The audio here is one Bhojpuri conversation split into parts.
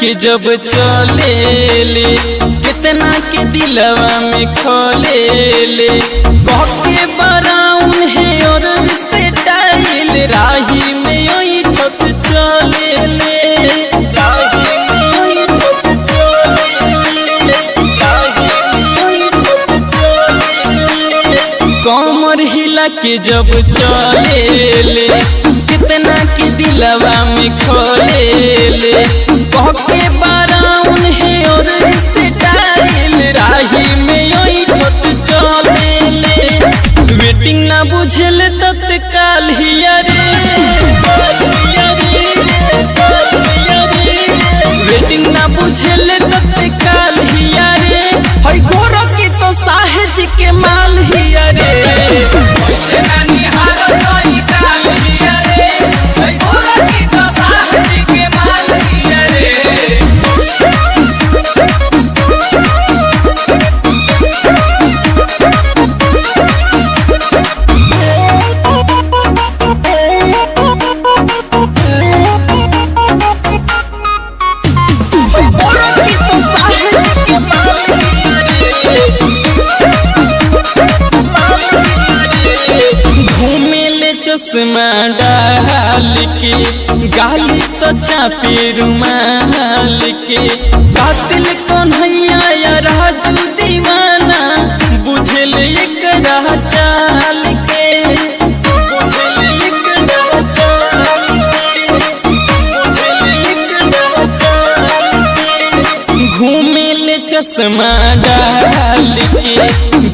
के जब चले ले कितना के दिलवा में खोले ले कहके ब्राउन है और स्टाइल राही में यही ठोक चले ले राही में यही ठोक चले ले राही में यही ठोक चले ले कमर हिला के जब चले ले कितना के दिलवा में खोले ले कहके ब्राउन है और स्टाइल राही में यही ठोक चले ले वेटिंग ना बुझेल तत्काल हिया रे वेटिंग ना बुझेल तत्काल हिया रे हई गोरो की तो साहेज के माल हिया रे चश्मा डाल के गाली तो चापे रुमाल के कातिल कन्हैया या राजू दीवाना बुझल एकरा चाल के बुझल एकरा चाल के बुझल एकरा चाल के घूमे ले चश्मा डाल के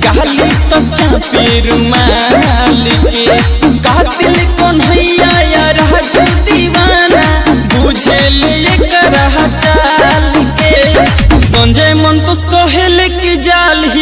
गाली तो चापे रुमाल के कातिल कन्हैया या राजू दीवाना बुझेल एकरा चाल के संजय मन तो कहेल कि जाल ही